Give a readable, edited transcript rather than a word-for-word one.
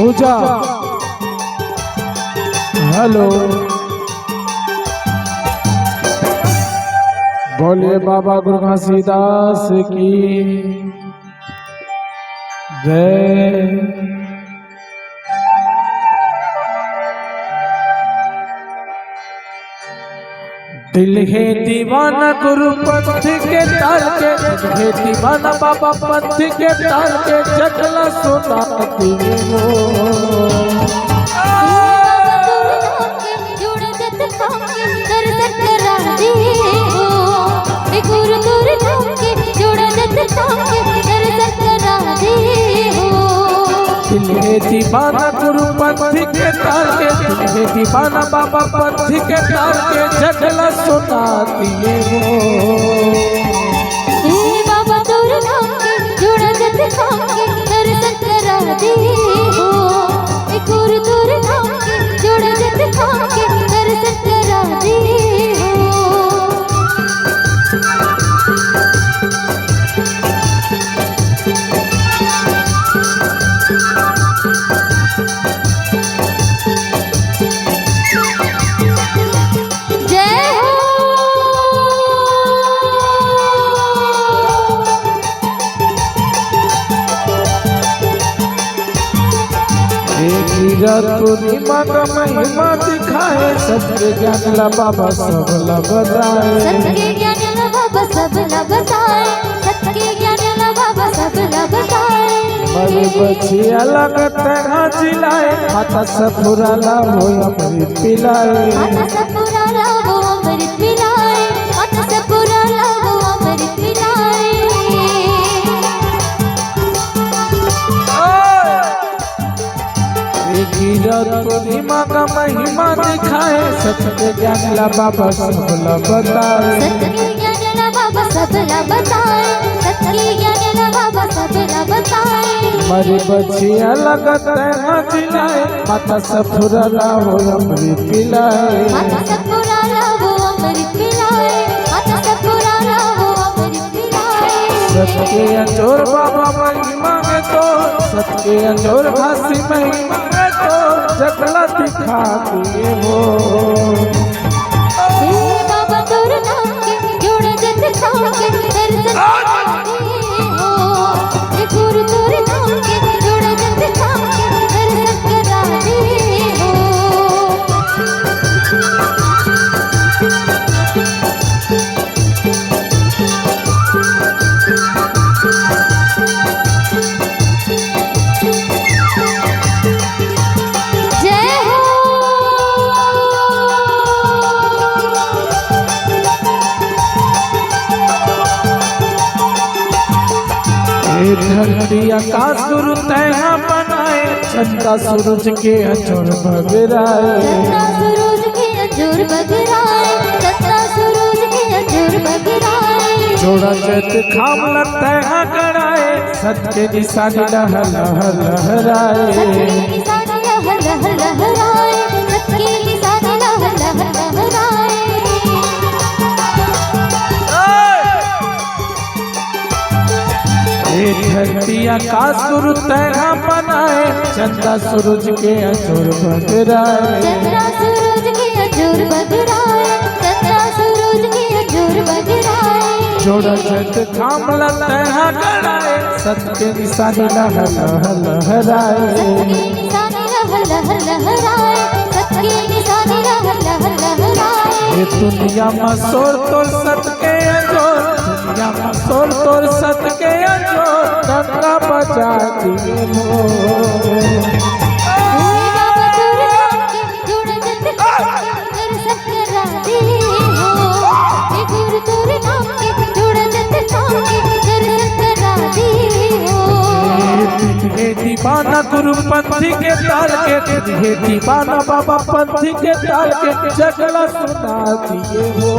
पूजा hello बोले बाबा गुरु घासीदास की जय। दिल है दीवाना गुरु पंथ के तार के, दिल है दीवाना बाबा पंथ के तार के, जगला सुनाती हो दिल है दीवाना गुरु पंथ के तार के, दिल है दीवाना बाबा पंथ के तार के, जगला सुनाती हो बाबा तोर नाम के जोड़ा जत खाम के दर्शन करा दे हो, गुरु तोर नाम के जोड़ा जत खाम के दर्शन करा दे हो। पूर्णिमा का महिमा दिखाए, सबके ज्ञान ला बाबा सब ला बताए, सबके ज्ञान ला बाबा सब ला बताए, सबके ज्ञान ला बाबा सब ला बताए। मरे बचिया लगत है जिलाए, माता सपुरा ला हो अमृत पिलाए, माता सपुरा ला हो अमृत पिलाए, माता सपुरा ला हो अमृत पिलाए। पूर्णिमा का महिमा दिखाए, सबके ज्ञान ला बाबा सब ला बताए, सबके ज्ञान ला बाबा सब ला बताए, सबके ज्ञान ला बाबा सब ला बताए। मरे बचिया लगत है जिलाए, माता सपुरा ला हो अमृत पिलाए, माता सपुरा ला हो अमृत पिलाए, माता सपुरा ला हो अमृत पिलाए। सबके अंजोर बाबा महिमा में तो, सबके अंजोर घासी महिमा में तो, जगला दिखाती हो बाबा तोर नाम के जोड़ा जत खाम के दर्शन करा दे हो, गुरु तोर नाम के जोड़ा जत खाम के दर्शन करा दे हो। धरती आकाश गुरु तैहा बनाए, चंदा सूरज के अजोर बगराए, चंदा सूरज के अजोर बगराए, चंदा सूरज के अजोर बगराए। जोड़ा जत खाम लगता है गड़ाए, सत्य निशानी लह लह लहराए, सत्य निशानी लह लह लहराए, सत्य निशानी लह लह लहराए। धरती आकाश गुरु तैहा बनाए, चंदा सूरज के अजोर बगराए, चंदा सूरज के अजोर बगराए, चंदा सूरज के अजोर बगराए। जोड़ा जत खाम लगता है गड़ाए, सत्य निशानी लह लह लहराए, सत्य निशानी लह लह लहराए, सत्य निशानी लह लह लहराए। ये दुनिया में सोर तोर सत के अजोर, दुनिया में सोर तोर सत के अजोर, डंका बजाती हो बाबा तोर नाम के जोड़ा जत खाम के दर्शन करा दे हो, गुरु तोर नाम के जोड़ा जत खाम के गुरु पंथी के ताल के हे दीवाना बाबा पंथी के ताल के चकला सुना दिए हो।